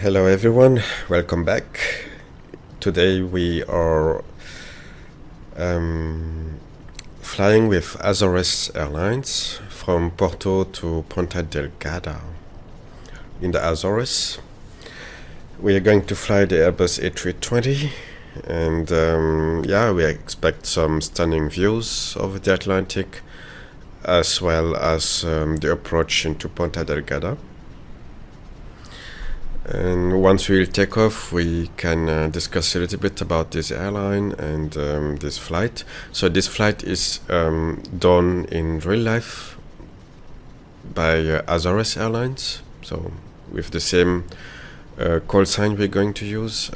Hello everyone, welcome back. Today we are flying with Azores Airlines from Porto to Ponta Delgada in the Azores. We are going to fly the Airbus A320 and we expect some stunning views of the Atlantic as well as the approach into Ponta Delgada. And once we'll take off, we can discuss a little bit about this airline and this flight. So this flight is done in real life by Azores Airlines. So with the same call sign we're going to use.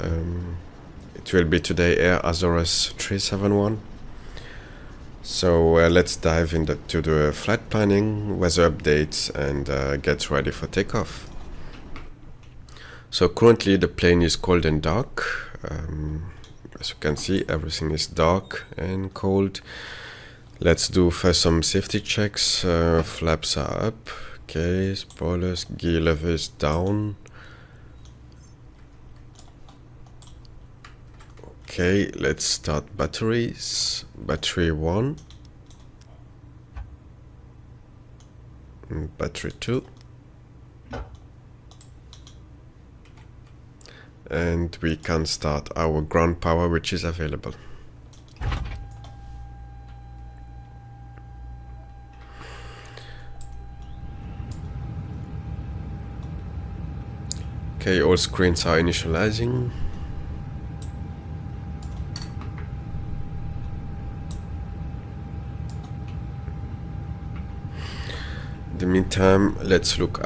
It will be today Air Azores 371. So let's dive into the flight planning, weather updates, and get ready for takeoff. So currently the plane is cold and dark. As you can see, everything is dark and cold. Let's do first some safety checks. Flaps are up. Okay, spoilers, gear level is down. Okay, let's start batteries. Battery 1. Battery 2. And we can start our ground power, which is available. Okay, all screens are initializing. In the meantime, let's look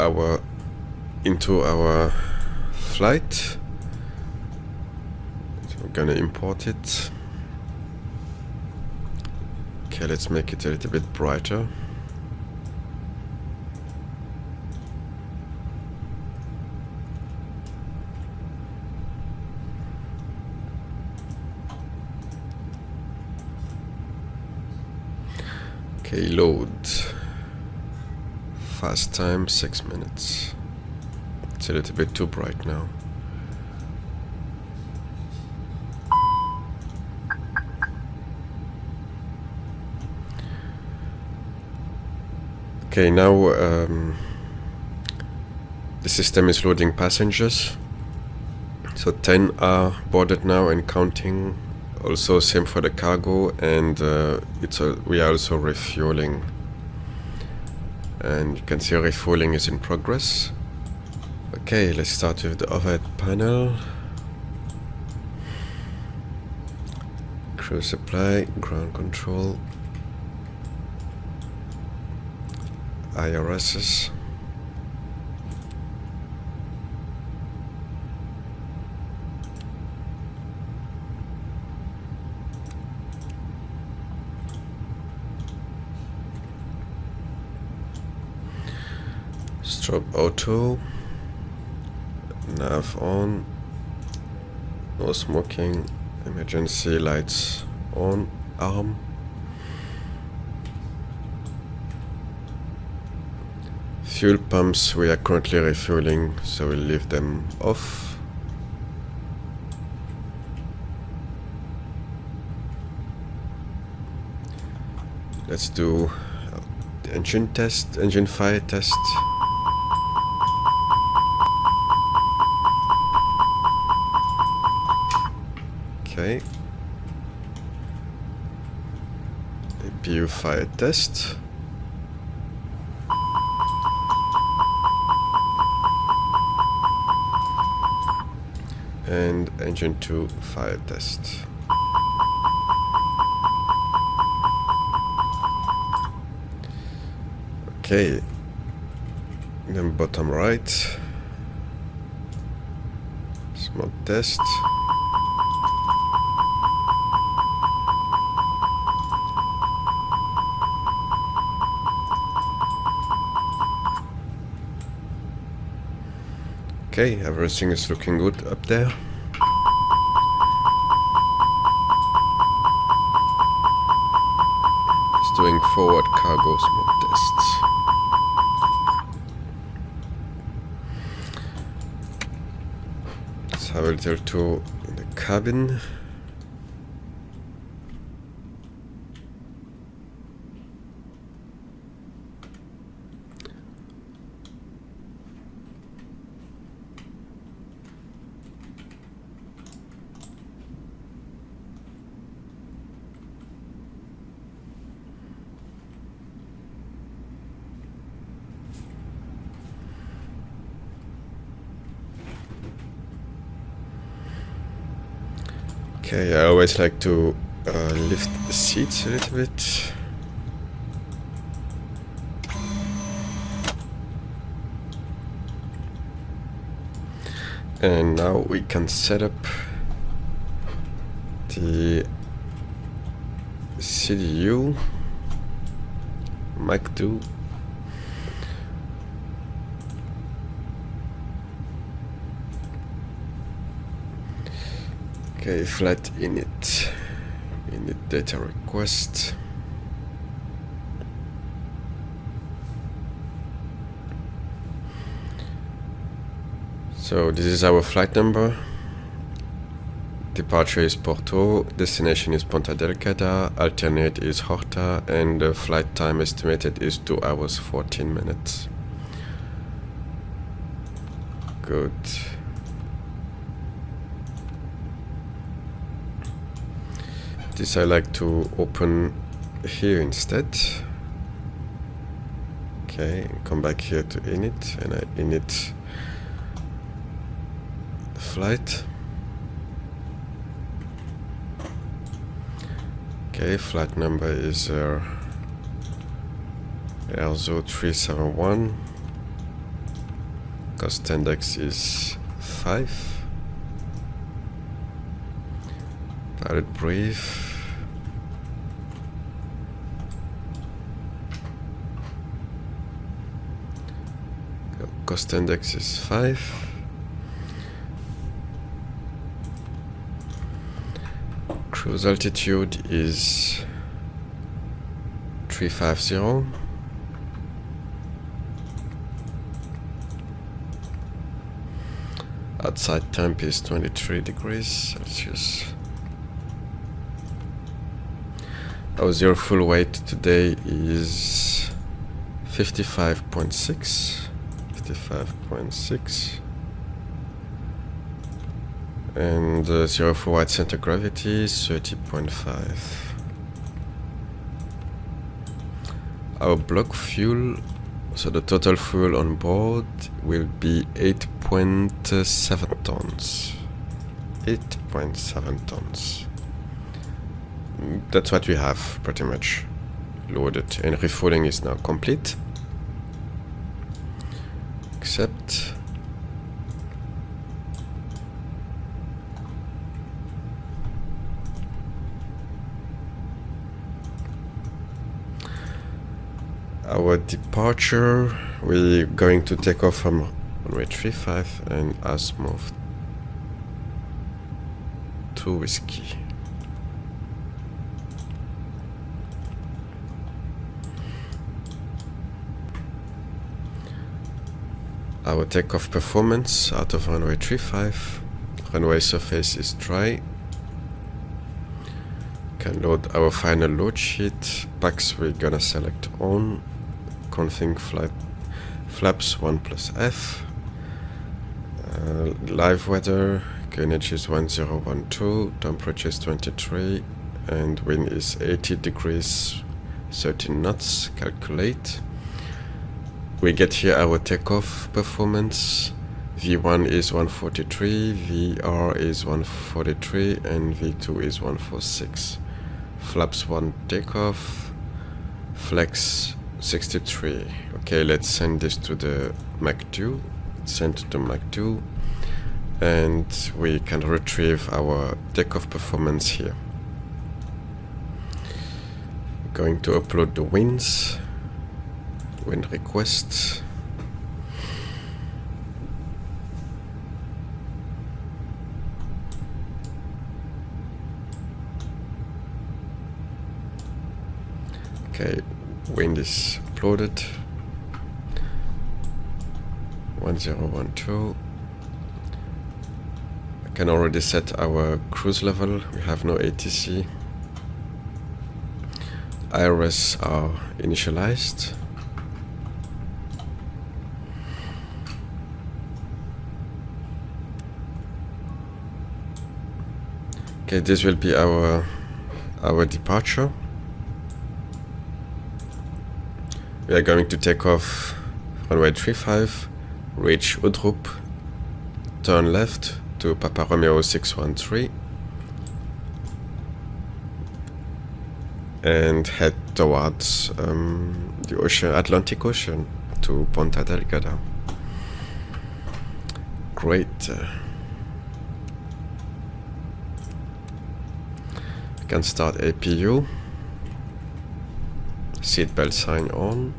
into our flight. Gonna import it. Okay, let's make it a little bit brighter. Okay, load. Fast time 6 minutes. It's a little bit too bright now. Okay, now the system is loading passengers. So 10 are boarded now and counting. Also same for the cargo, and we are also refueling. And you can see refueling is in progress. Okay, let's start with the overhead panel. Crew supply, ground control. IRSs. Strobe auto. Nav on. No smoking. Emergency lights on. Arm. Fuel pumps, we are currently refueling, so we'll leave them off. Let's do the engine test, engine fire test. Okay. APU fire test. And engine 2 fire test. Okay, then bottom right, smoke test. Okay, everything is looking good up there. It's doing forward cargo smoke tests. Let's have a little tour in the cabin. Okay, I always like to lift the seats a little bit. And now we can set up the CDU Mach 2. Okay, flight init data request. So this is our flight number. Departure is Porto, destination is Ponta Delgada, alternate is Horta, and the flight time estimated is 2 hours 14 minutes. Good. This I like to open here instead. Okay, come back here to init, and I init the flight. Okay, flight number is RZO371. Cost index is 5. Pilot brief. Cost index is 5. Cruise altitude is 350. Outside temp is 23 degrees Celsius. Our zero full weight today is 55.6. And zero full weight center gravity is 30.5. Our block fuel, so the total fuel on board will be 8.7 tons. 8.7 tons. That's what we have pretty much loaded, and refueling is now complete. Except our departure, we're going to take off from runway 35 and azimuth 2 whiskey. Our takeoff performance out of runway 35. Runway surface is dry. Can load our final load sheet. Packs we're gonna select on. Config flight flaps 1 plus F. Live weather. Gauge is 1012. Temperature is 23. And wind is 80 degrees 13 knots. Calculate. We get here our takeoff performance. V1 is 143, VR is 143, and V2 is 146. Flaps 1 takeoff, flex 63. Okay, let's send this to the Mach 2. Send to Mach 2, and we can retrieve our takeoff performance here. Going to upload the winds. Wind request. Okay, wind is uploaded. 1012. Can already set our cruise level. We have no ATC. IRS are initialized. Okay, this will be our departure. We are going to take off runway 35, reach Udrup, turn left to Papa Romeo 613, and head towards the ocean, Atlantic Ocean, to Ponta Delgada. Great. We can start APU. Seatbelt sign on.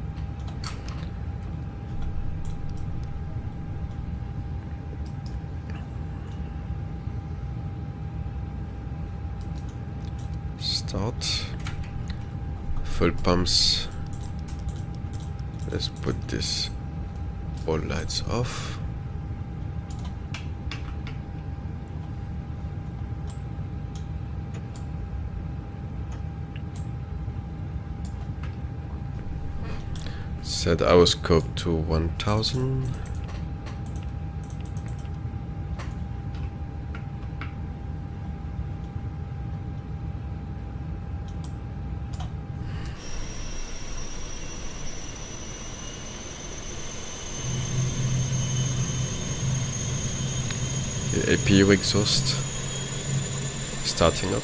Start. Full pumps. Let's put this all lights off. Set our scope to 1000. The APU exhaust starting up.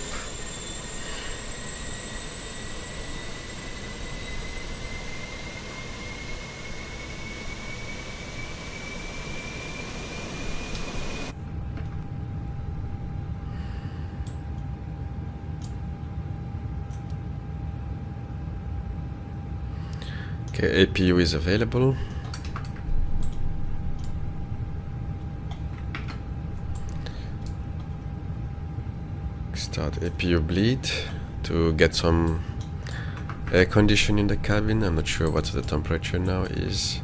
Okay, APU is available. Start APU bleed to get some air conditioning in the cabin. I'm not sure what the temperature now is.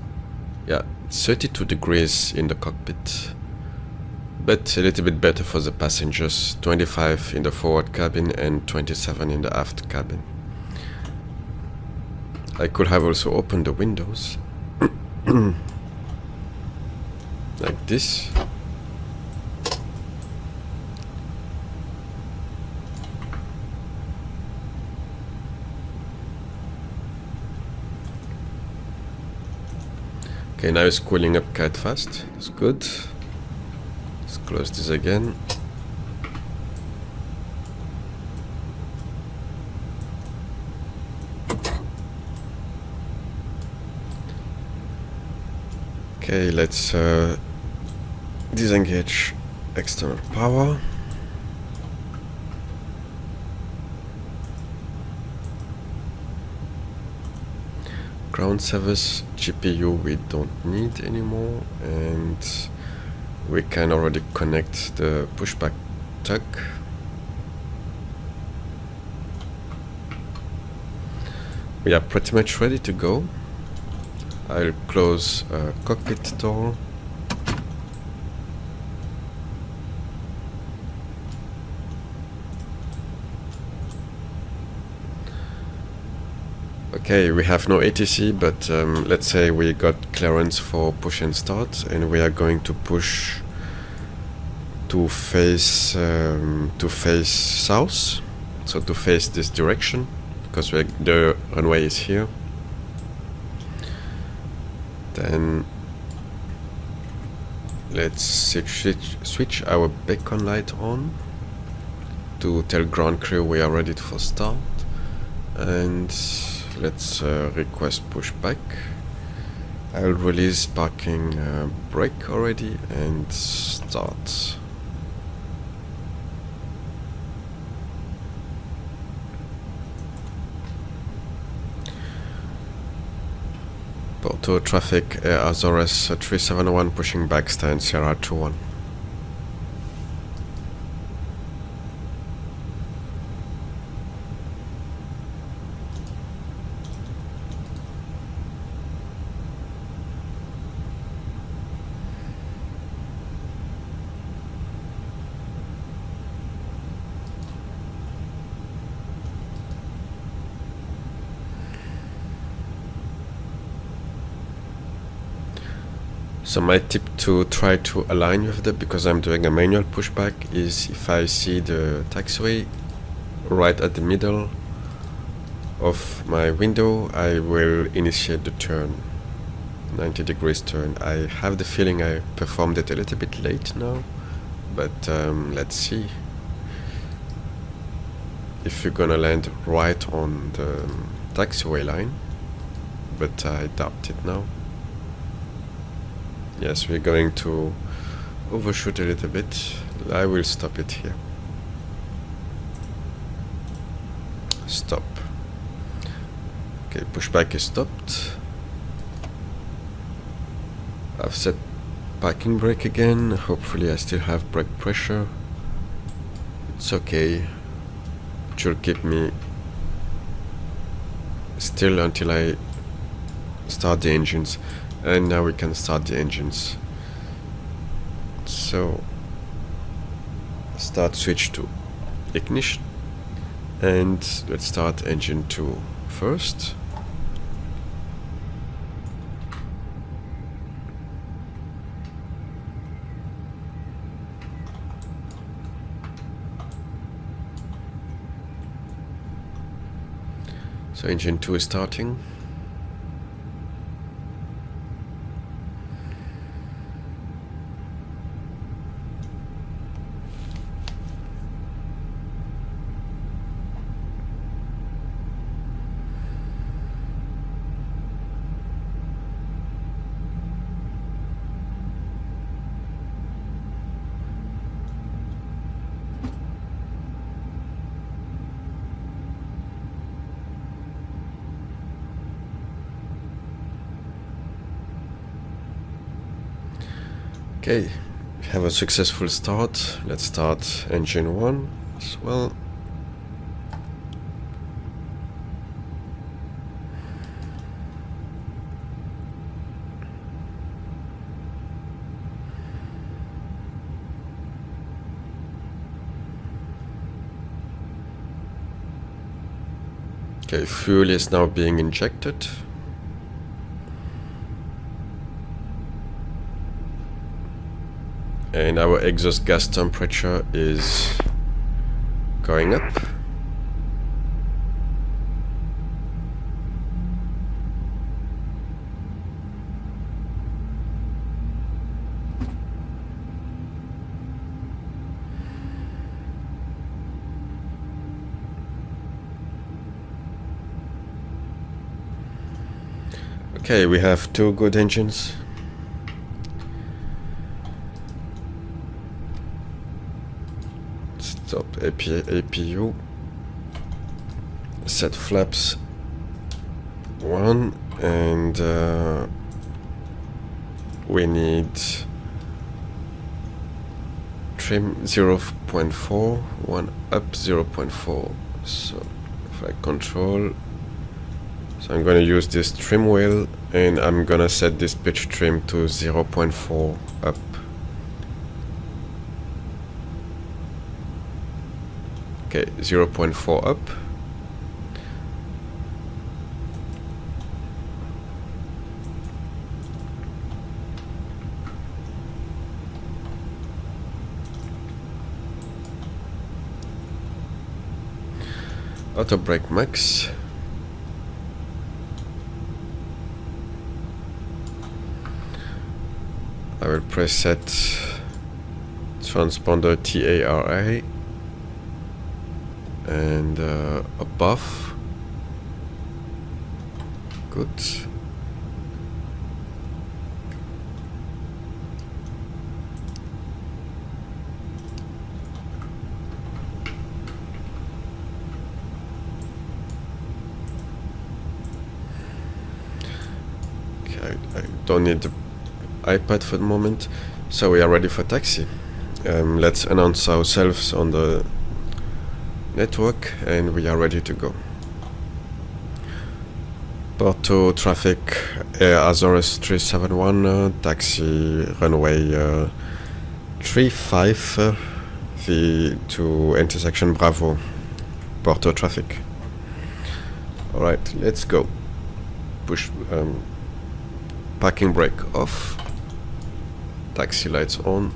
Yeah, 32 degrees in the cockpit, but a little bit better for the passengers. 25 in the forward cabin and 27 in the aft cabin. I could have also opened the windows like this. Okay, now it's cooling up quite fast. That's good. Let's close this again. Okay, let's disengage external power. Ground service GPU we don't need anymore, and we can already connect the pushback tug. We are pretty much ready to go. I'll close cockpit door. Okay, we have no ATC, but let's say we got clearance for push and start, and we are going to push to face south, so to face this direction, because the runway is here. Then let's switch our beacon light on to tell ground crew we are ready for start, and let's request pushback. I'll release parking brake already and start. Porto traffic Azores 371 pushing back stand Sierra 21. So my tip to try to align with that, because I'm doing a manual pushback, is if I see the taxiway right at the middle of my window, I will initiate the turn, 90 degrees turn. I have the feeling I performed it a little bit late now, but let's see if you're gonna land right on the taxiway line, but I doubt it now. Yes, we're going to overshoot a little bit. I will stop it here. Stop. Okay, pushback is stopped. I've set parking brake again. Hopefully I still have brake pressure. It's okay. It should keep me still until I start the engines. And now we can start the engines. So start switch to ignition, and let's start engine 2 first. So engine 2 is starting. Okay, we have a successful start. Let's start engine 1 as well. Okay, fuel is now being injected. And our exhaust gas temperature is going up. Okay, we have 2 good engines. Stop APU. Set flaps 1, and we need trim 0.4, 1 up 0.4. So if I control, so I'm gonna use this trim wheel, and I'm gonna set this pitch trim to 0.4 up. Okay, 0.4 up. Auto brake max. I will preset transponder TARA. And above, good. Okay, I don't need the iPad for the moment, so we are ready for taxi. Let's announce ourselves on the network, and we are ready to go. Porto traffic, Azores 371, taxi runway 35 to intersection Bravo, Porto traffic. Alright, let's go. Push parking brake off. Taxi lights on.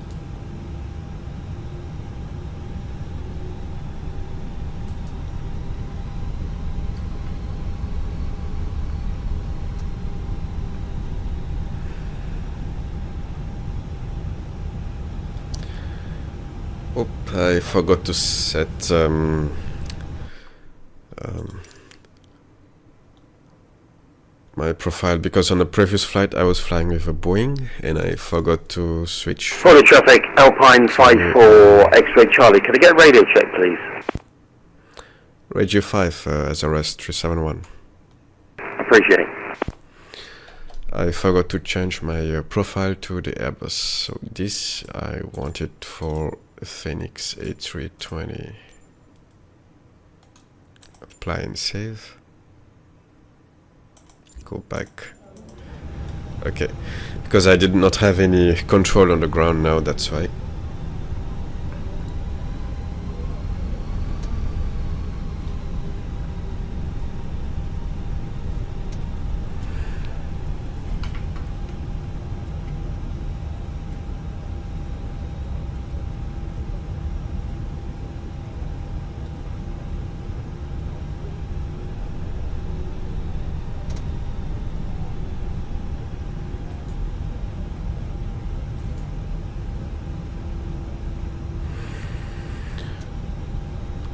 Oh, I forgot to set my profile, because on the previous flight I was flying with a Boeing and I forgot to switch. Porto traffic, Alpine 54 X-ray Charlie. Can I get a radio check, please? Radio 5, Azores 371. Appreciate it. I forgot to change my profile to the Airbus, so this I wanted for FENIX A320. Apply and save. Go back. Okay, because I did not have any control on the ground now, that's why.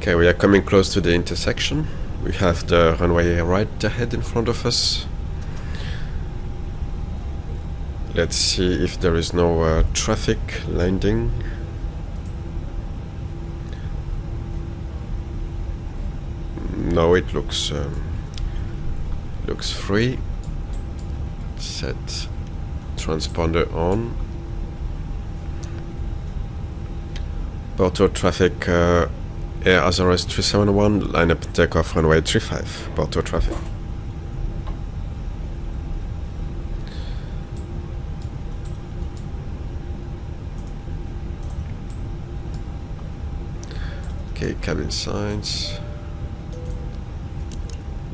Okay, we are coming close to the intersection. We have the runway right ahead in front of us. Let's see if there is no traffic landing. No, it looks free. Set transponder on. Porto traffic, Air Azores 371, line up takeoff runway 35, Porto traffic. Okay, cabin signs,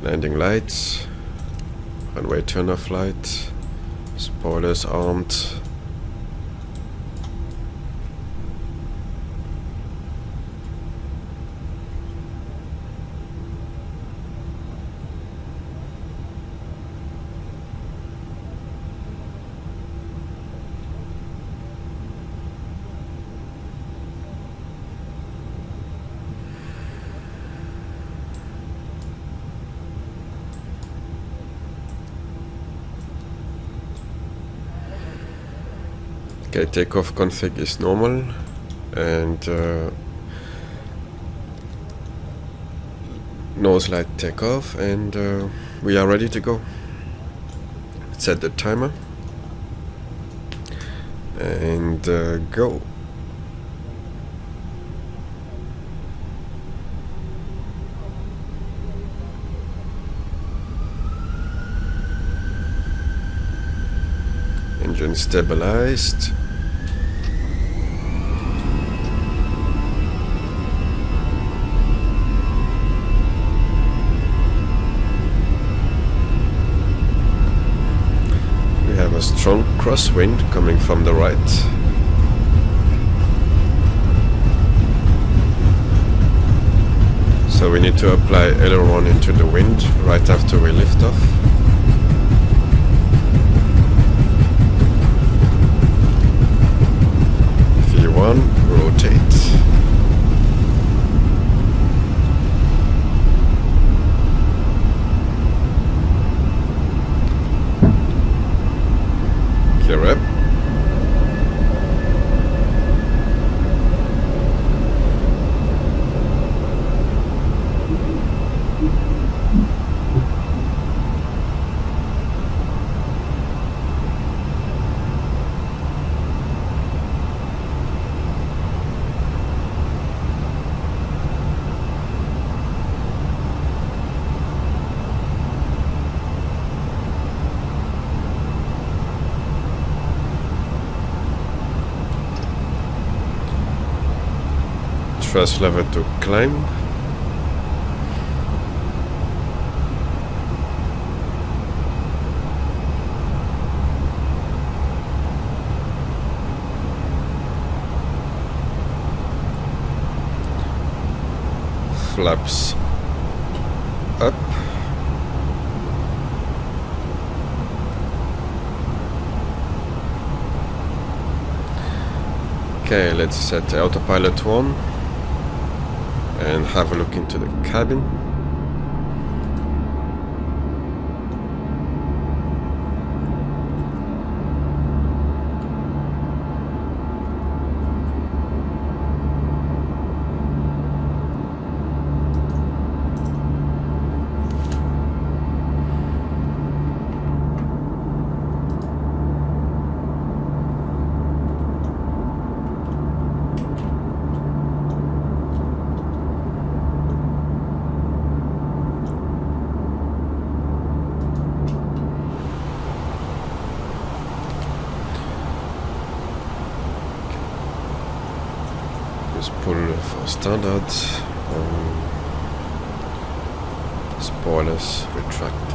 landing lights, runway turn-off light, spoilers armed. Okay, takeoff config is normal, and nose light takeoff, and we are ready to go. Set the timer and go. Engine stabilized. We have a strong crosswind coming from the right. So we need to apply aileron into the wind right after we lift off. V1, rotate. Clear up. Thrust lever to climb. flaps up. Okay, let's set autopilot 1 and have a look into the cabin. Pull for standard, spoilers retracted.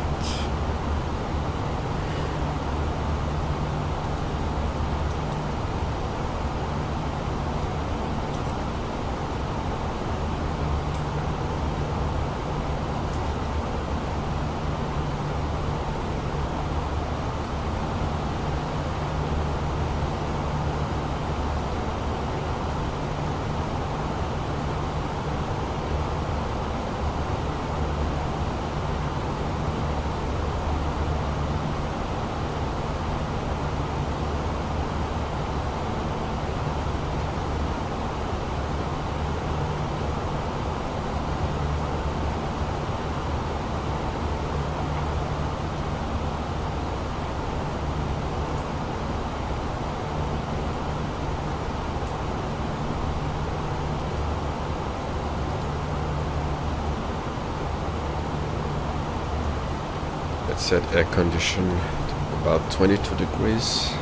Let's set air condition to about 22 degrees.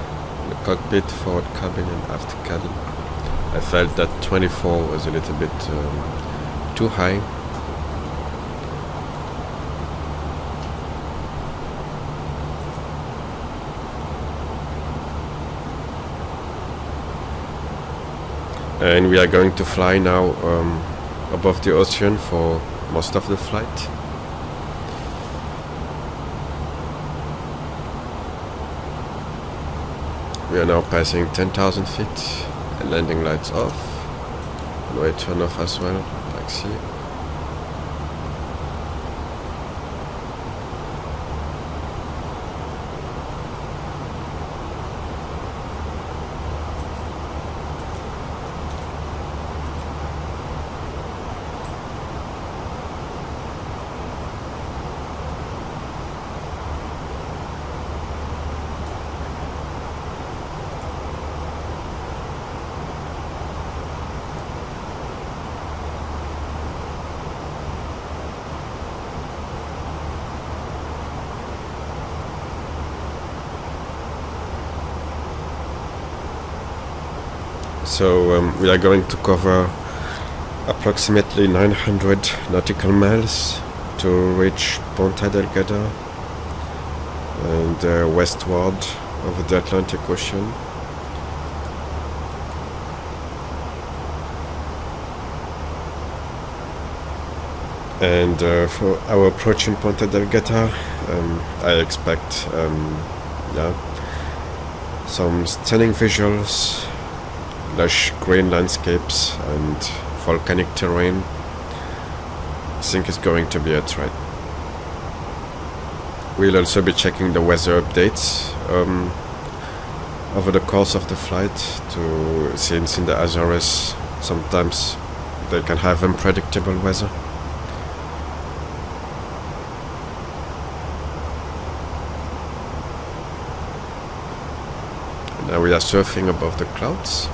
The cockpit, forward cabin and aft cabin. I felt that 24 was a little bit too high. And we are going to fly now above the ocean for most of the flight. We are now passing 10,000 feet and landing lights off. Runway turn off as well, taxi. So we are going to cover approximately 900 nautical miles to reach Ponta Delgada and westward over the Atlantic Ocean. And for our approach in Ponta Delgada, I expect some stunning visuals, lush green landscapes and volcanic terrain. I think it's going to be a trip. We'll also be checking the weather updates over the course of the flight, since in the Azores sometimes they can have unpredictable weather. Now we are surfing above the clouds.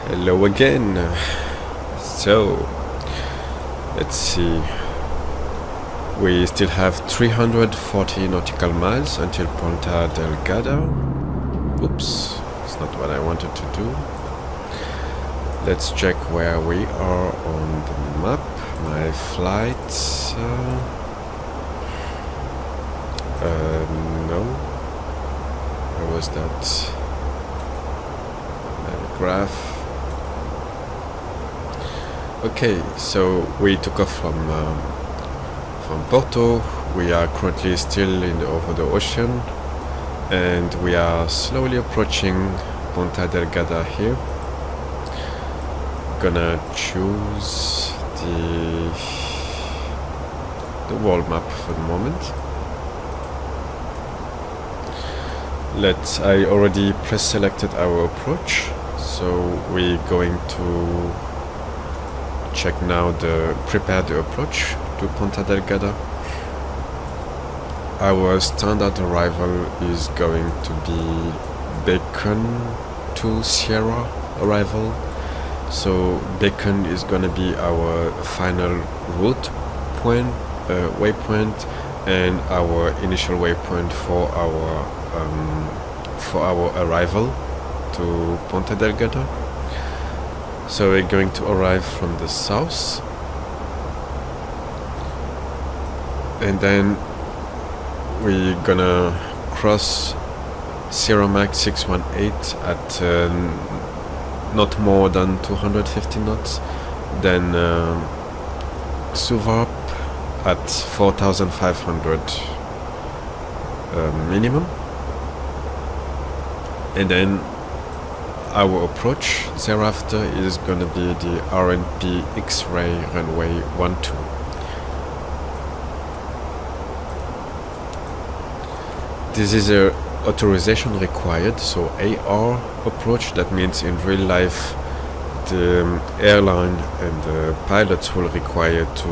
Hello again. So, let's see. We still have 340 nautical miles until Ponta Delgada. Oops, it's not what I wanted to do. Let's check where we are on the map. My flight. No. Where was that? Graph. Okay, so we took off from Porto. We are currently still over the ocean, and we are slowly approaching Ponta Delgada here. Gonna choose the world map for the moment. I already pre-selected our approach, so we're going to check now prepare the approach to Ponta Delgada. Our standard arrival is going to be Beacon to Sierra arrival. So Beacon is gonna be our final route point, waypoint, and our initial waypoint for our arrival to Ponta Delgada. So we're going to arrive from the south, and then we're gonna cross Sierra Max 618 at not more than 250 knots, then Suvarp at 4,500 minimum, and then our approach thereafter is going to be the RNP X runway 12. This is a authorization required, so AR approach. That means in real life the airline and the pilots will require to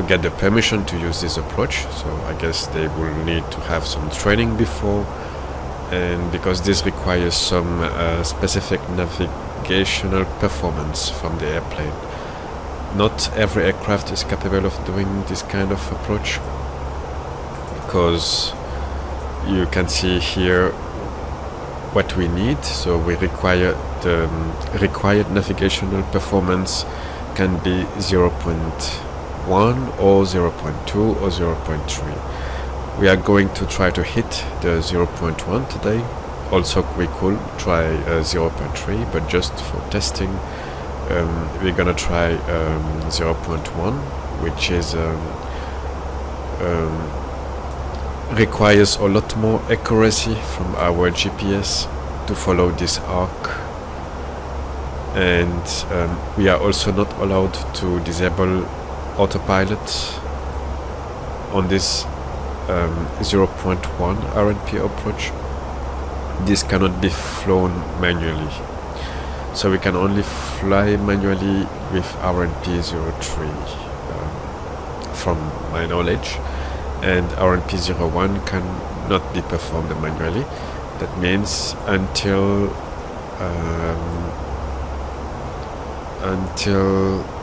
get the permission to use this approach. So I guess they will need to have some training before, and because this requires some specific navigational performance from the airplane. Not every aircraft is capable of doing this kind of approach, because you can see here what we need. So we require the required navigational performance can be 0.1 or 0.2 or 0.3. We are going to try to hit the 0.1 today. Also we could try 0.3, but just for testing we're gonna try 0.1, which is requires a lot more accuracy from our GPS to follow this arc, and we are also not allowed to disable autopilot on this 0.1 RNP approach. This cannot be flown manually, so we can only fly manually with RNP03 from my knowledge, and RNP01 cannot be performed manually. That means until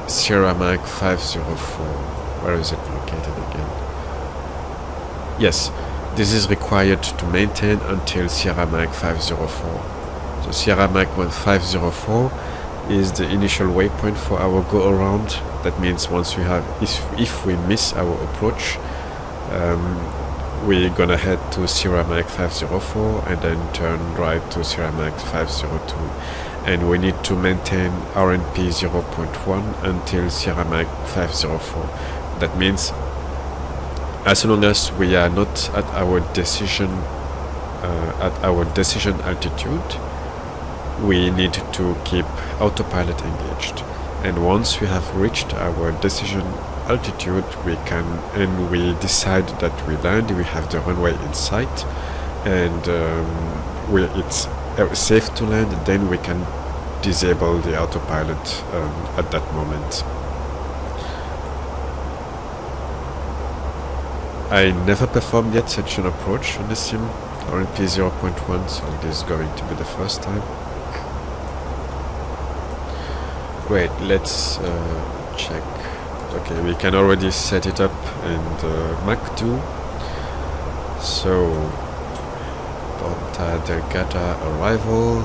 Sierra Mac 504. Where is it located again? Yes, this is required to maintain until Sierra Mac 504. So Sierra Mac 504 is the initial waypoint for our go around. That means once we have, if we miss our approach, we're gonna head to Sierra Mac 504 and then turn right to Sierra Mac 502, and we need to maintain RNP 0.1 until Sierra Mac 504. That means as long as we are not at our decision altitude, we need to keep autopilot engaged, and once we have reached our decision altitude, we decide that we land, we have the runway in sight, and it's safe to land, then we can disable the autopilot at that moment. I never performed yet such an approach on the sim, RNP 0.1, so this is going to be the first time. Great, let's check. Okay, we can already set it up in the Mac 2. So, Ponta Delgada arrival.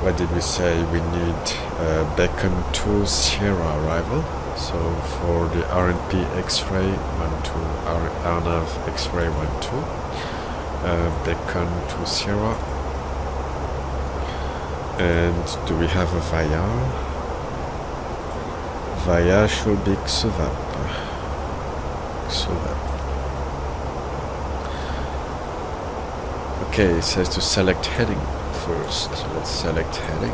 What did we say? We need beacon to Sierra arrival. So for the RNP X-ray12, RNAV X-ray12, beacon to Sierra. And do we have a VIA? VIA should be XVAP. Okay, it says to select heading first. Let's select heading.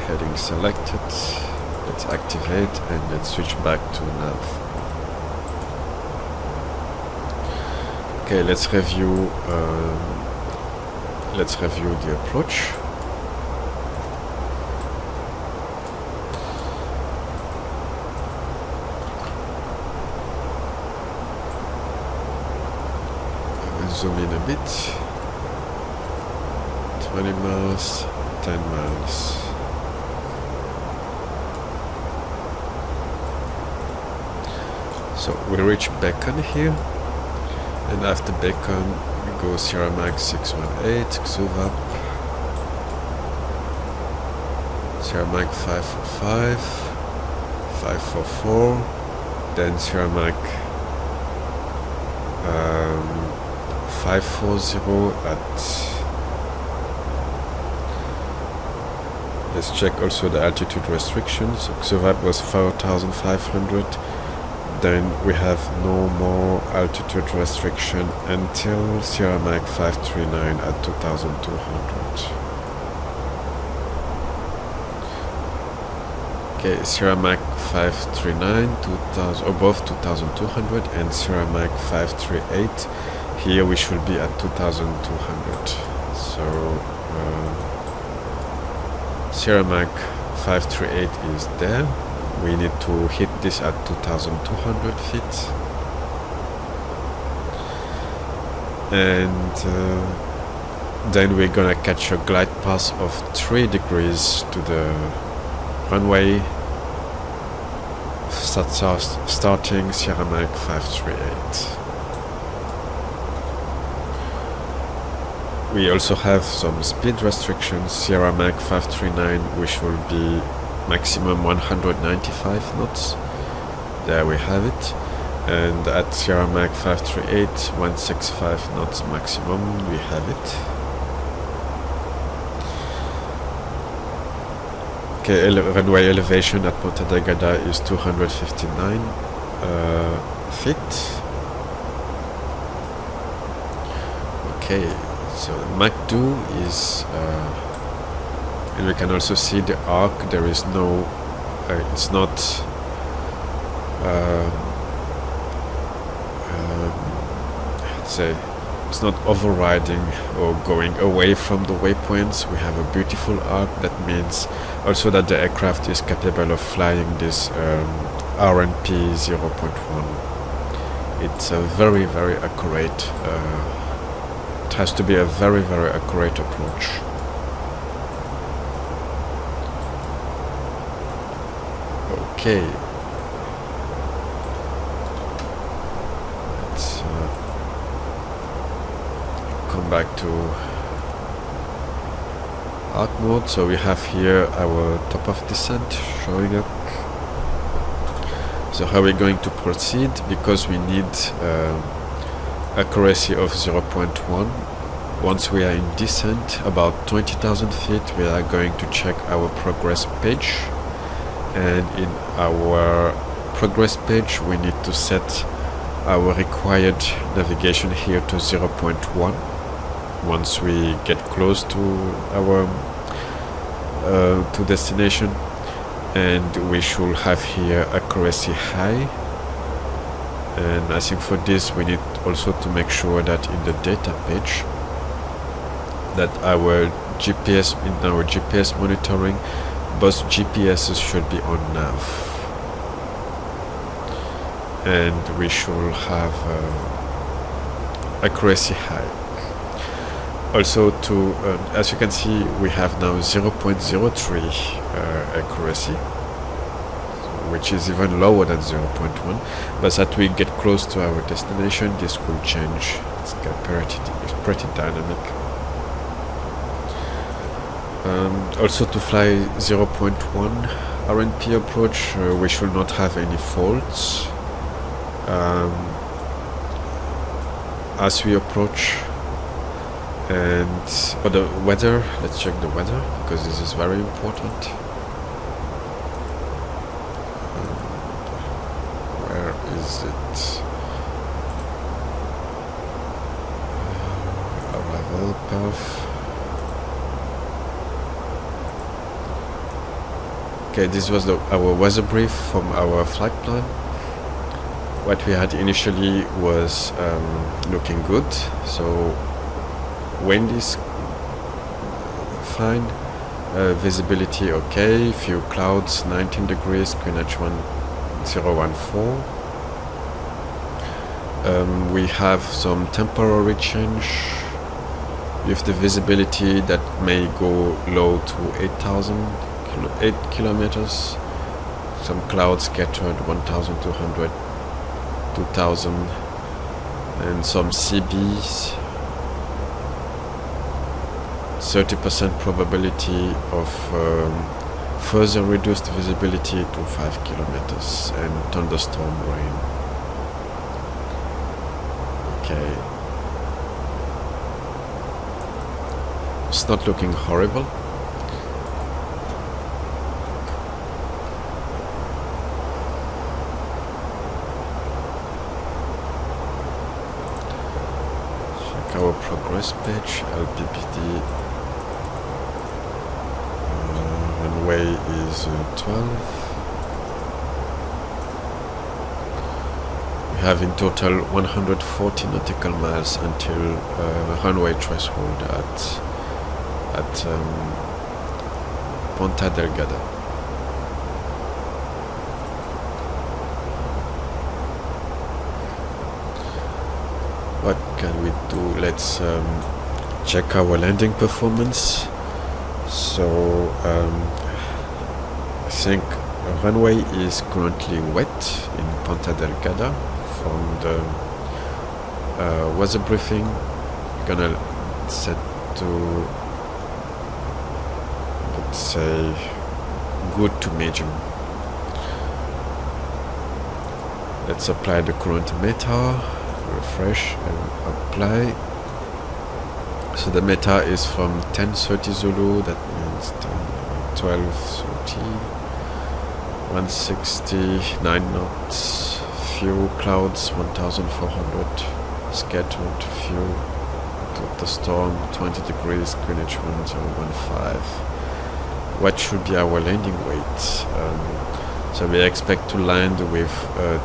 Heading selected. Let's activate and let's switch back to nav. Okay, let's review the approach. Zoom in a bit. 20 miles, 10 miles. So we reach beacon here, and after beacon we go Sierra Max 618, XUVAP, Sierra Max 545, 544, then Sierra Max 540 at. Let's check also the altitude restrictions. So XUVAP was 4,500. Then we have no more altitude restriction until Sierra Max 539 at 2,200. Okay, Sierra Max 539 above 2,200, and Sierra Max 538. Here we should be at 2,200. So Sierra Max 538 is there. We need to hit this at 2,200 feet. And then we're gonna catch a glide path of 3 degrees to the runway, starting Sierra Max 538. We also have some speed restrictions. Sierra Max 539, we should be maximum 195 knots. There we have it. And at Sierra Max 538, 165 knots maximum, we have it. Okay, runway elevation at Ponta Delgada is 259 feet. Okay, so Mach 2 is and we can also see the arc. There is no it's not let's say it's not overriding or going away from the waypoints. We have a beautiful arc. That means also that the aircraft is capable of flying this RNP0.1. It's a very, very accurate it has to be a very, very accurate approach. Okay, let's come back to arc mode. So we have here our top of descent showing up. So how are we going to proceed? Because we need accuracy of 0.1. Once we are in descent, about 20,000 feet, we are going to check our progress page. And in our progress page, we need to set our required navigation here to 0.1. Once we get close to our to destination, and we should have here accuracy high. And I think for this we need also to make sure that in the data page that our GPS, in our GPS monitoring, both GPSs should be on nav, and we should have accuracy high. Also to, as you can see, we have now 0.03 accuracy, which is even lower than 0.1, but that we get close to our destination, this could change. It's pretty dynamic. Also to fly 0.1 RNP approach, we should not have any faults as we approach. And for the weather, let's check the weather, because this is very important. Where is it? Arrival path. Okay, this was our weather brief from our flight plan. What we had initially was looking good. So wind is fine, visibility okay, few clouds, 19 degrees, Greenwich 1014. We have some temporary change with the visibility that may go low to 8 kilometers. Some clouds scattered 1,200, 2,000, and some CBs. 30% probability of further reduced visibility to 5 kilometers and thunderstorm rain. Okay. It's not looking horrible. Check our progress page, LPPD. Runway is 12. We have in total 140 nautical miles until runway threshold at Ponta Delgada. What can we do? Let's check our landing performance. So I think runway is currently wet in Ponta Delgada. From the weather briefing, we're gonna set to, let's say, good to medium. Let's apply the current meta, refresh and apply. So the meta is from 10:30 Zulu, that means 12:30, 169 knots, few clouds, 1,400, scattered, few to the storm, 20 degrees, Greenwich 1015. What should be our landing weight? So we expect to land with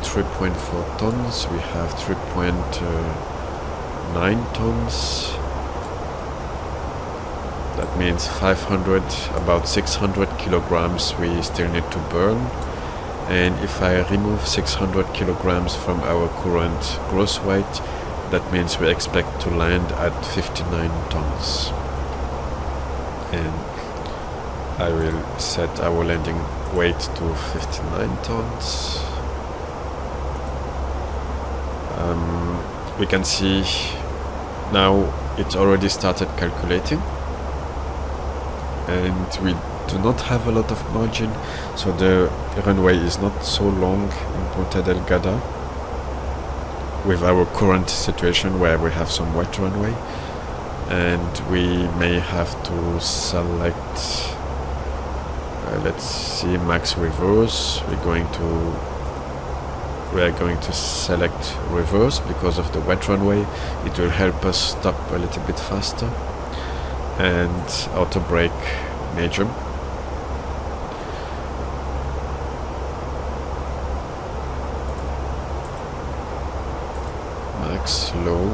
3.4 tons, we have 3.9 tons. That means 500, about 600 kilograms we still need to burn. And if I remove 600 kilograms from our current gross weight, that means we expect to land at 59 tons. And I will set our landing weight to 59 tons. We can see now it already started calculating. And we do not have a lot of margin, so the runway is not so long in Ponta Delgada with our current situation where we have some wet runway, and we may have to select let's see, max reverse. We are going to select reverse because of the wet runway. It will help us stop a little bit faster. And auto brake medium. Max low.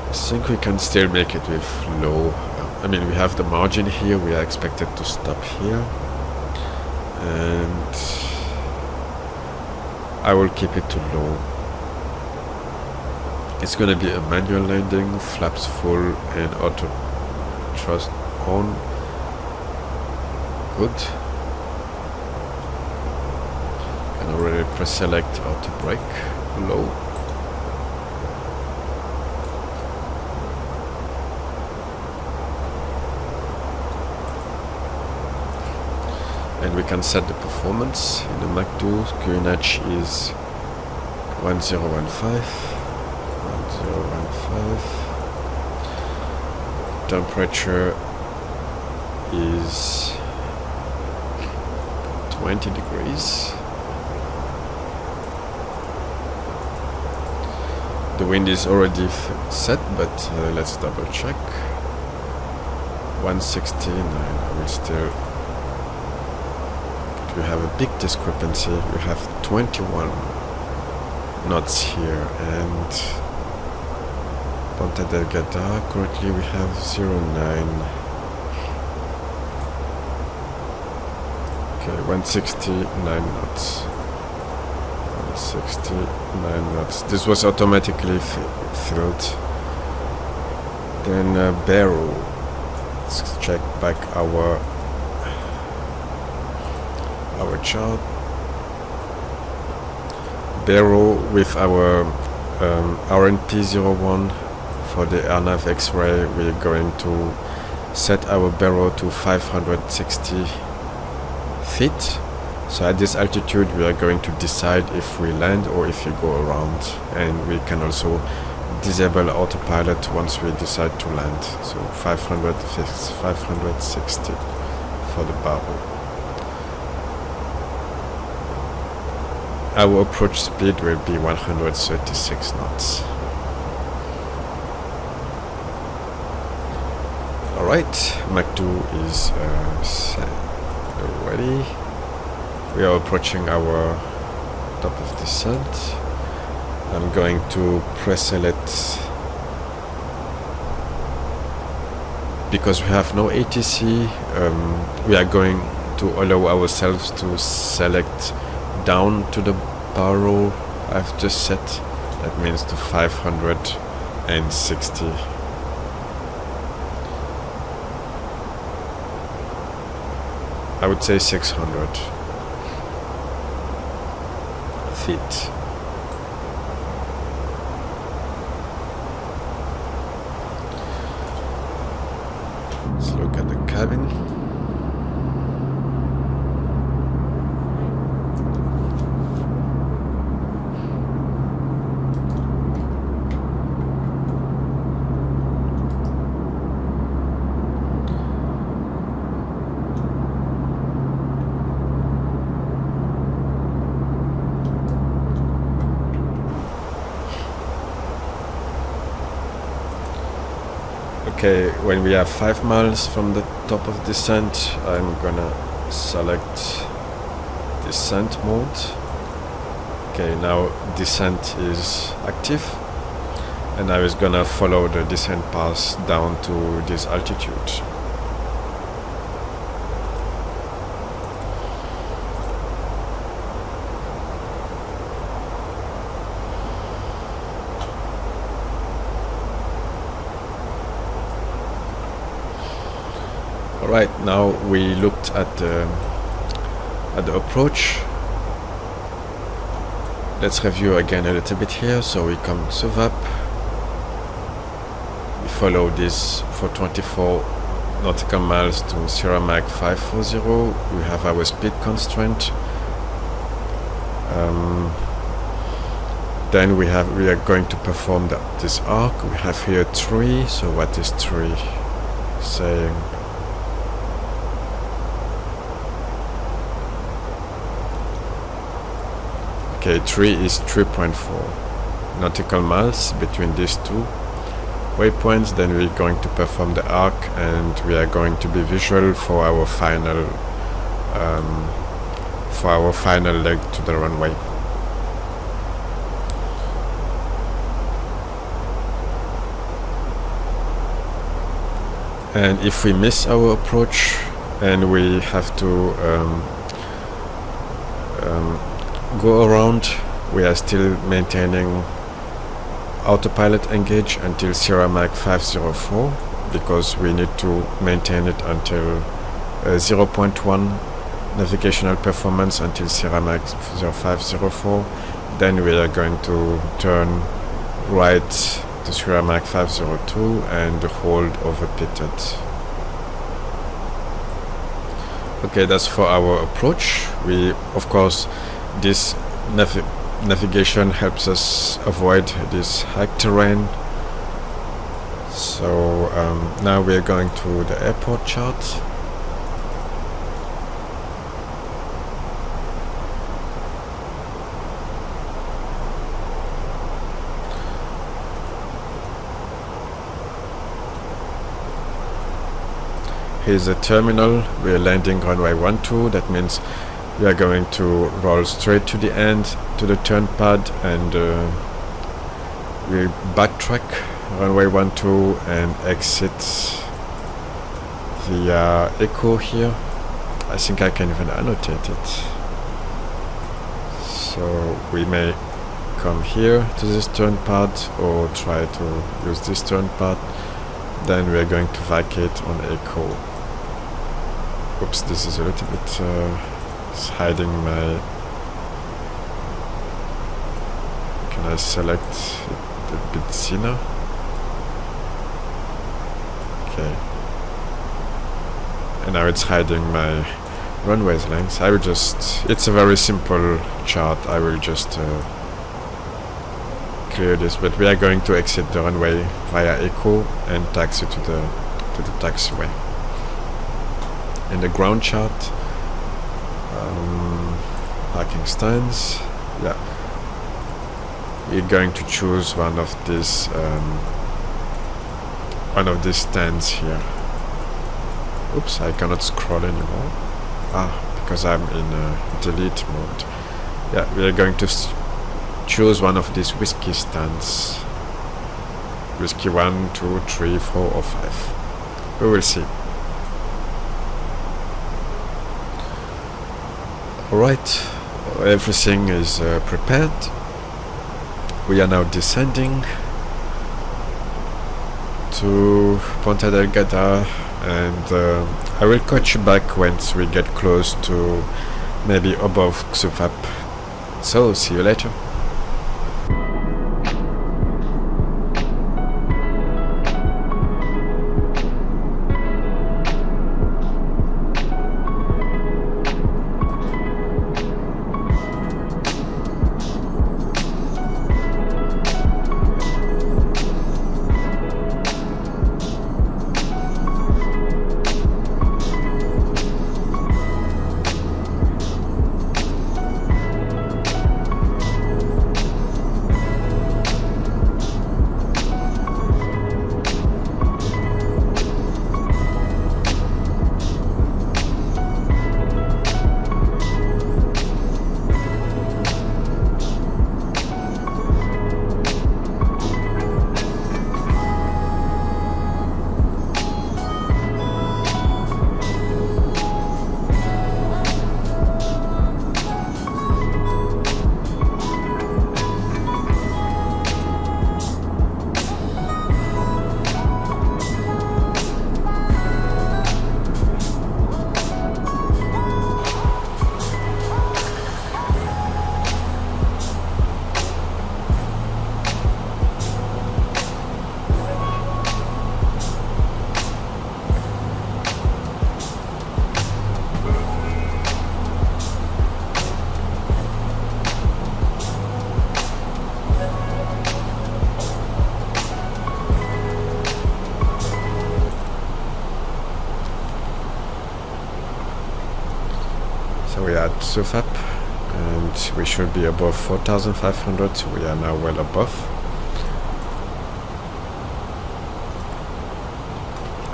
I think we can still make it with low. I mean, we have the margin here. We are expected to stop here. And I will keep it to low. It's gonna be a manual landing, flaps full and auto thrust on. Good. Can already press select auto brake, low. And we can set the performance in the Mach 2. QNH is 1015. Temperature is 20 degrees. The wind is already set, but let's double check. 169. I will still. We have a big discrepancy. We have 21 knots here, and Ponta Delgada currently we have 09. Okay, 169 knots. 169 knots. This was automatically filled. Then barrel. Let's check back our chart. Barrel with our RNP0.10 for the RNP X ray. We're going to set our barrel to 560 feet. So at this altitude we are going to decide if we land or if we go around, and we can also disable autopilot once we decide to land. So 560 for the barrel. Our approach speed will be 136 knots. Alright, Mach 2 is ready. We are approaching our top of descent. I'm going to press select because we have no ATC. We are going to allow ourselves to select down to the barrel I've just set. That means to 560. I would say 600 feet. Let's look at the cabin. Okay, when we are 5 miles from the top of descent, I'm gonna select descent mode. Okay, now descent is active, and I was gonna follow the descent path down to this altitude. Alright, now we looked at the approach. Let's review again a little bit here. So we come to VAP. We follow this for 24 nautical miles to Sierra Mach 540. We have our speed constraint. Then we are going to perform this arc. We have here 3. So what is 3 saying? Okay, 3 is 3.4 nautical miles between these two waypoints. Then we're going to perform the arc, and we are going to be visual for our final leg to the runway. And if we miss our approach and we have to go around, we are still maintaining autopilot engage until Sierra Mike 504, because we need to maintain it until 0.1 navigational performance until Sierra Mike 0504. Then we are going to turn right to Sierra Mike 502 and hold over pitted. Okay, that's for our approach. We, of course, this navigation helps us avoid this high terrain. So now we are going to the airport chart. Here's the terminal. We are landing runway 12. That means we are going to roll straight to the end, to the turn pad, and we backtrack runway 12 and exit the echo here. I think I can even annotate it. So we may come here to this turn pad or try to use this turn pad. Then we are going to vacate on echo. Oops, this is a little bit it's hiding my... Can I select it a bit thinner? Okay. And now it's hiding my runway's length. I will just... It's a very simple chart. I will just clear this. But we are going to exit the runway via echo and taxi to the taxiway. In the ground chart, parking stands, yeah, we're going to choose one of these stands here. Oops, I cannot scroll anymore. Because I'm in delete mode. Yeah, we are going to choose one of these whiskey stands. Whiskey 1, 2, 3, 4 or 5. We will see. Alright, everything is prepared. We are now descending to Ponta Delgada, and I will catch you back once we get close to maybe above Xufap. So, see you later. We are at Xufap and we should be above 4,500, so we are now well above.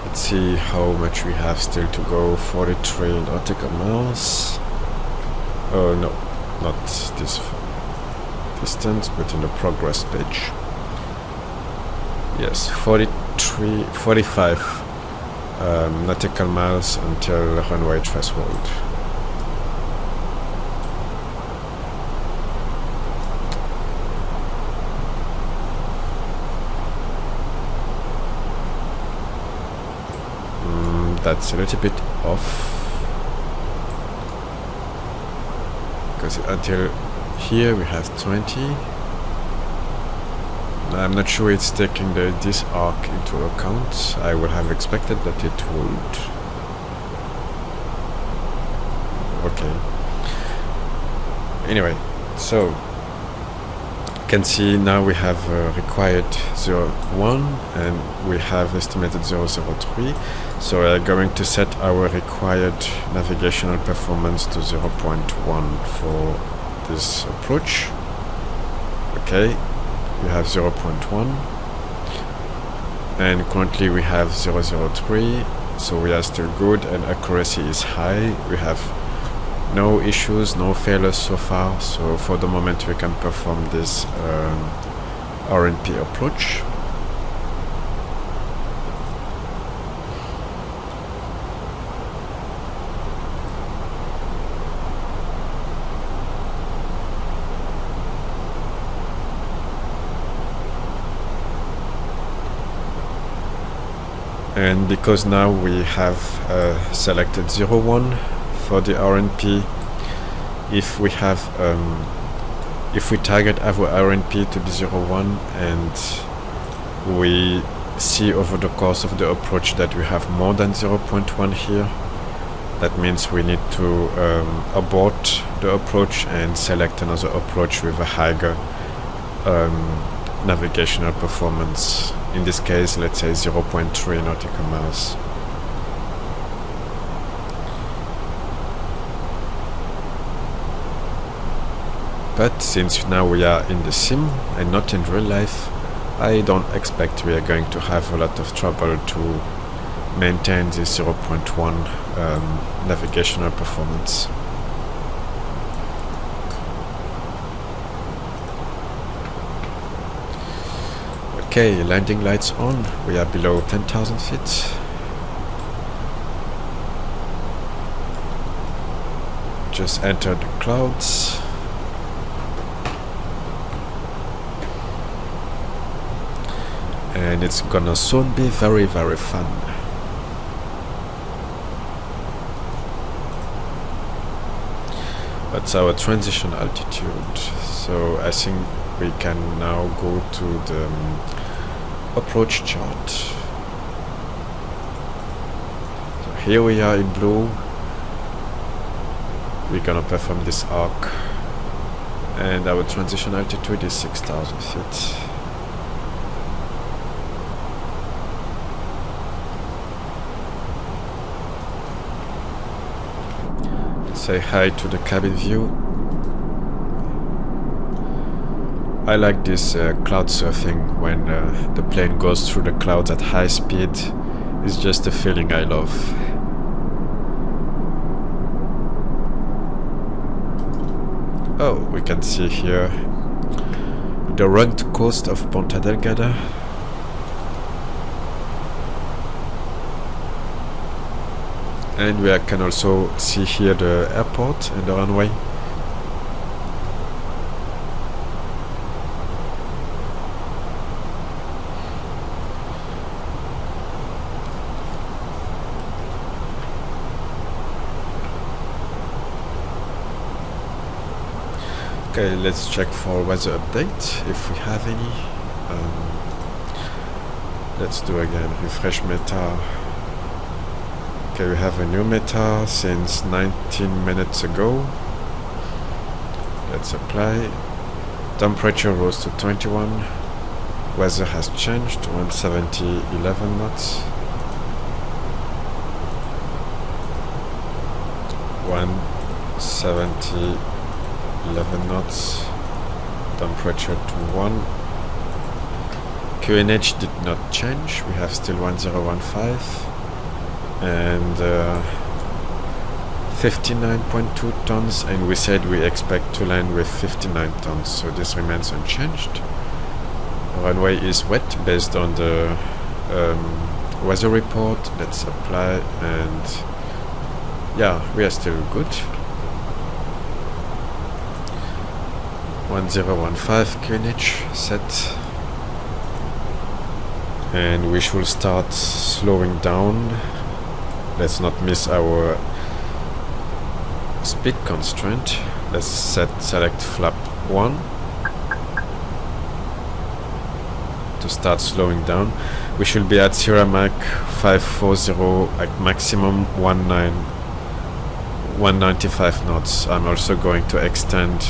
Let's see how much we have still to go. 43 nautical miles. Oh no, not this distance, but in the progress page. Yes, 45 nautical miles until runway threshold. that's a little bit off, because until here we have 20. I'm not sure it's taking this arc into account. I would have expected that it would. Okay. Anyway, so you can see now we have required 0.1 and we have estimated 0.03. So we are going to set our required navigational performance to 0.1 for this approach. Okay. We have 0.1 and currently we have 0.03, so we are still good and accuracy is high. We have no issues, no failures so far, so for the moment we can perform this RNP approach. And because now we have selected 0.1 for the RNP, if we have if we target our RNP to be 0.1 and we see over the course of the approach that we have more than 0.1 here, that means we need to abort the approach and select another approach with a higher navigational performance. In this case, let's say 0.3 nautical miles. But since now we are in the sim and not in real life, I don't expect we are going to have a lot of trouble to maintain this 0.1 navigational performance. Okay, landing lights on. We are below 10,000 feet. Just entered the clouds. And it's gonna soon be very, very fun. That's our transition altitude. So I think we can now go to the approach chart. So here we are in blue. We're gonna perform this arc and our transition altitude is 6,000 feet. Let's say hi to the cabin view. I like this cloud surfing when the plane goes through the clouds at high speed. It's just a feeling I love. Oh, we can see here the rugged coast of Ponta Delgada. And we can also see here the airport and the runway. Okay, let's check for weather update if we have any. Let's do again refresh meta. Okay, we have a new meta since 19 minutes ago. Let's apply. Temperature rose to 21. Weather has changed, 170, 11 knots. 170, 11 knots. Temperature to 1. QNH did not change. We have still 1015. And 59.2 tons, and we said we expect to land with 59 tons, so this remains unchanged. Runway is wet based on the weather report. Let's apply, and yeah, we are still good. 1015 QNH set, and we should start slowing down let's not miss our speed constraint. Let's select flap 1 to start slowing down. We should be at Sierra Mach 540 at maximum 195 knots. I'm also going to extend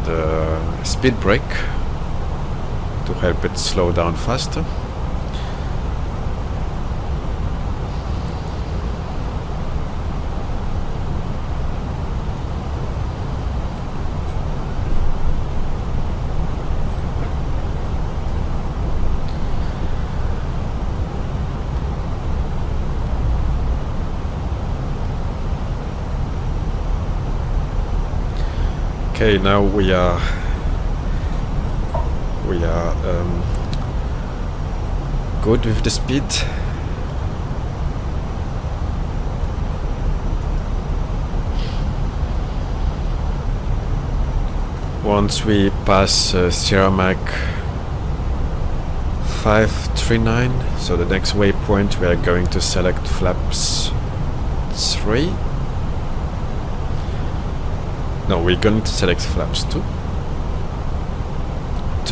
the speed brake to help it slow down faster. Okay, now we are good with the speed. Once we pass Sierra Mach 539, so the next waypoint, we are going to select flaps 3. No, we're going to select flaps 2.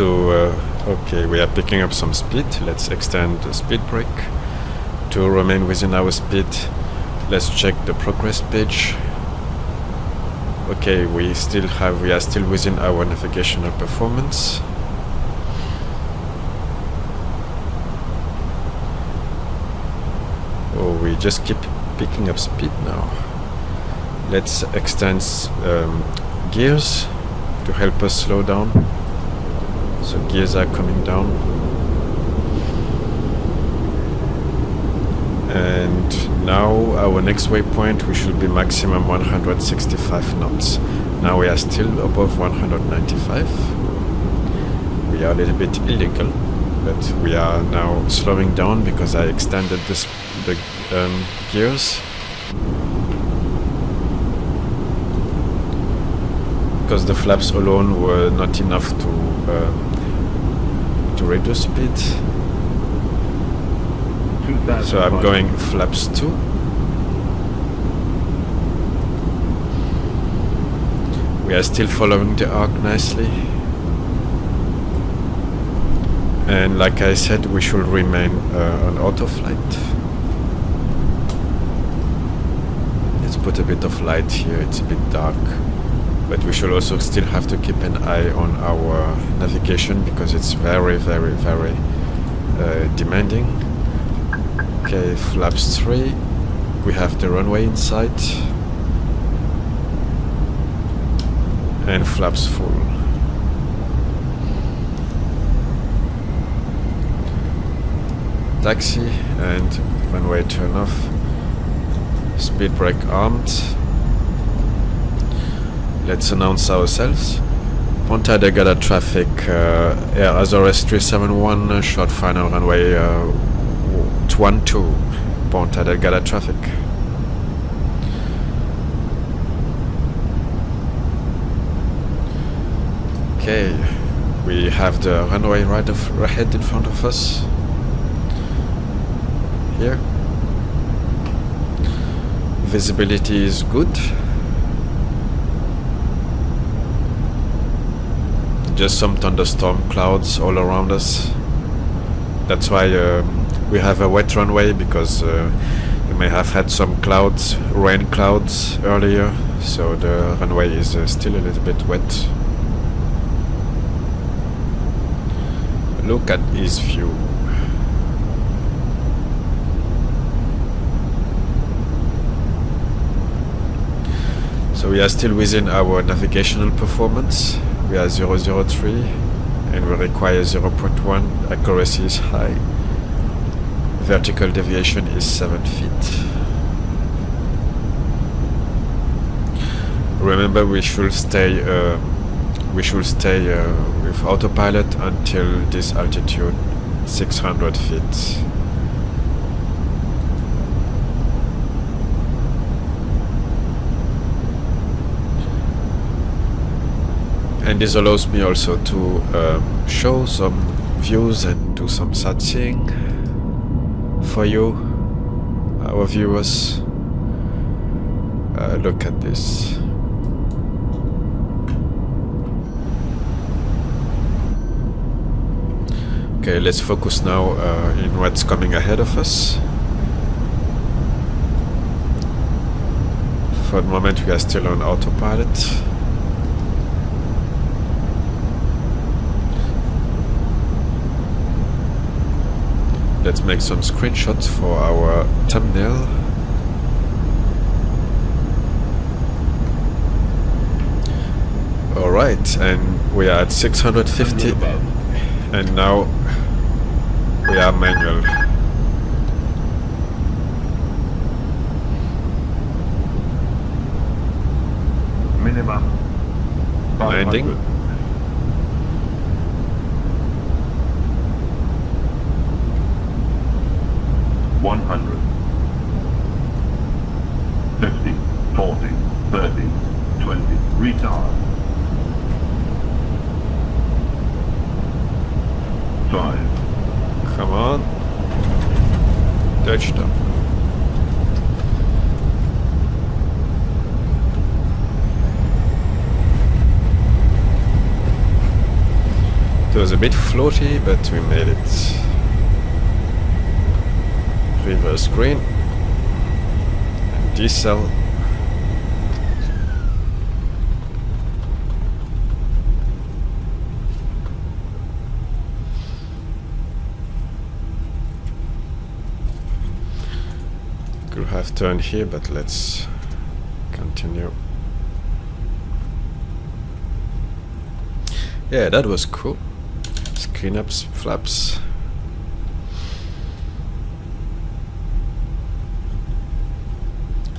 Okay, we are picking up some speed. Let's extend the speed brake to remain within our speed. Let's check the progress page. Okay, we are still within our navigational performance. Oh, we just keep picking up speed now. Let's extend gears to help us slow down. So gears are coming down. And now our next waypoint, we should be maximum 165 knots. Now we are still above 195. We are a little bit illegal, but we are now slowing down because I extended the gears. Because the flaps alone were not enough to reduce speed. So I'm going flaps 2. We are still following the arc nicely. And like I said, we should remain on auto flight. Let's put a bit of light here, it's a bit dark. But we should also still have to keep an eye on our navigation because it's very, very, very demanding. Okay, flaps 3. We have the runway in sight. And flaps full. Taxi and runway turn off. Speed brake armed. Let's announce ourselves. Ponta Delgada traffic, Air Azores 371, short final runway 12, Ponta Delgada traffic. Okay, we have the runway right ahead in front of us. Here. Visibility is good. Just some thunderstorm clouds all around us. That's why we have a wet runway, because we may have had some clouds, rain clouds earlier, so the runway is still a little bit wet. Look at his view. So we are still within our navigational performance. We are 003 and we require 0.1. Accuracy is high. Vertical deviation is 7 feet. Remember, we should stay with autopilot until this altitude, 600 feet. And this allows me also to show some views and do some sightseeing for you. our viewers. Look at this. Okay, let's focus now in what's coming ahead of us. For the moment we are still on autopilot. Let's make some screenshots for our thumbnail. Alright, and we are at 650, and now we are manual. Minimum Landing. 100. 50, 40, 30, 20. Retard. 5. Come on. Touchdown. It was a bit floaty, but we made it. Reverse green. And decel. Could have turned here, but let's continue. Yeah, that was cool. Screen ups, flaps.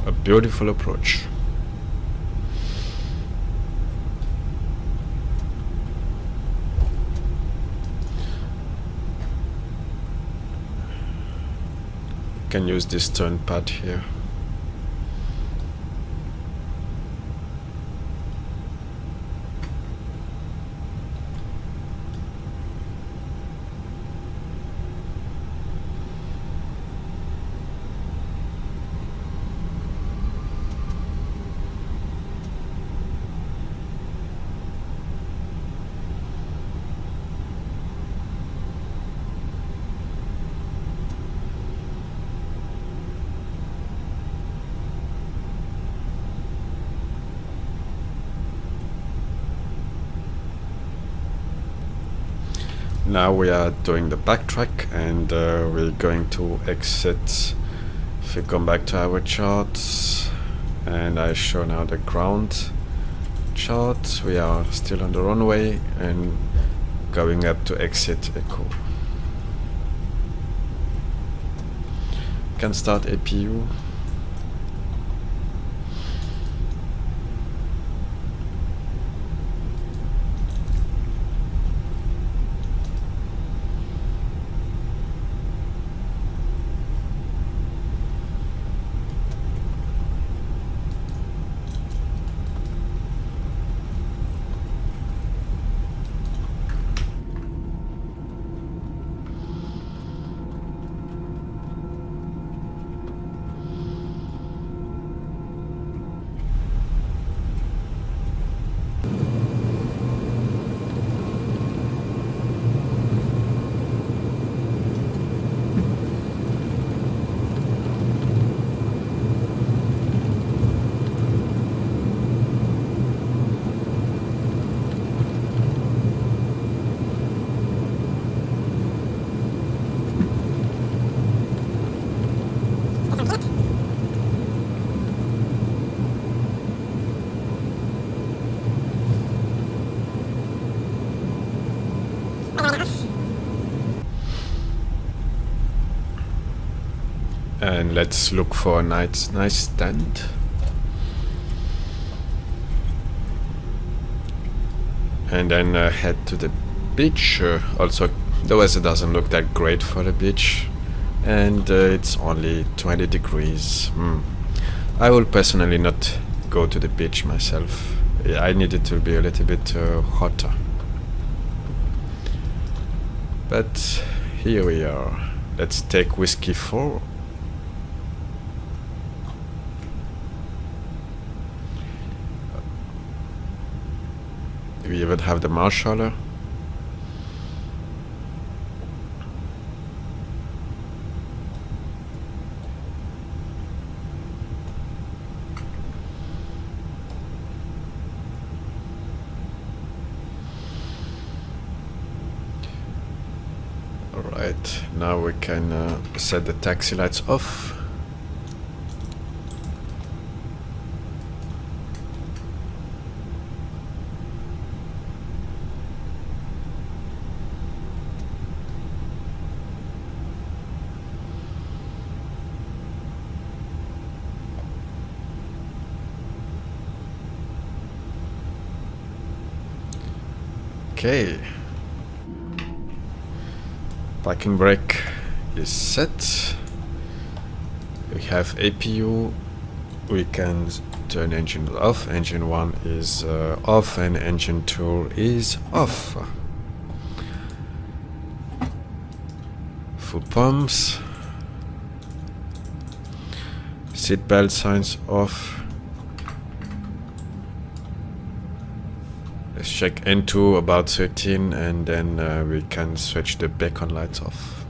A beautiful approach. Can use this turn pad here. Now we are doing the backtrack, and we're going to exit. If we come back to our charts, and I show now the ground chart, we are still on the runway and going up to exit Echo. Can start APU. And let's look for a nice stand. And then head to the beach. Also, the weather doesn't look that great for the beach, and it's only 20 degrees. I will personally not go to the beach myself. I need it to be a little bit hotter. But here we are. Let's take whiskey 4. We even have the marshaller. Alright, now we can set the taxi lights off. Okay. Parking brake is set. We have APU. We can turn engine off. Engine 1 is off and engine 2 is off. Full pumps. Seatbelt signs off. Let's check N2 about 13 and then we can switch the beacon lights off.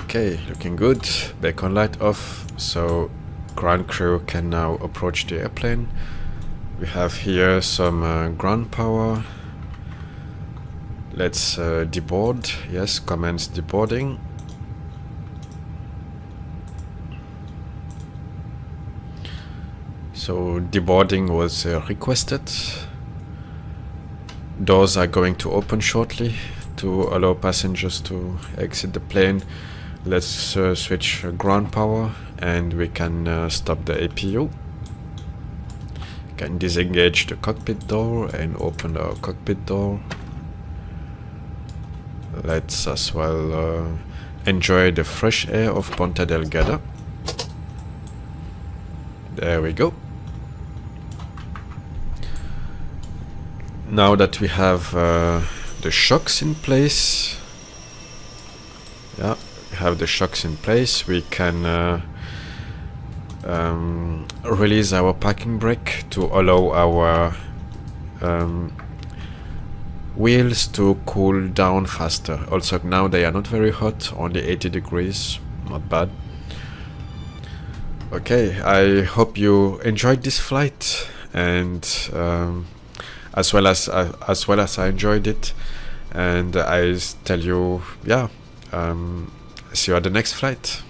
Okay, looking good. Beacon light off, so ground crew can now approach the airplane. We have here some ground power. Let's deboard. Yes, commence deboarding. So deboarding was requested. Doors are going to open shortly to allow passengers to exit the plane. Let's switch ground power and we can stop the APU. Can disengage the cockpit door and open the cockpit door. Let's as well enjoy the fresh air of Ponta Delgada. There we go. Now that we have the shocks in place, we can release our parking brake to allow our wheels to cool down faster. Also now they are not very hot, only 80 degrees, not bad. Okay, I hope you enjoyed this flight, and as well as I enjoyed it, and I tell you, yeah, see you at the next flight.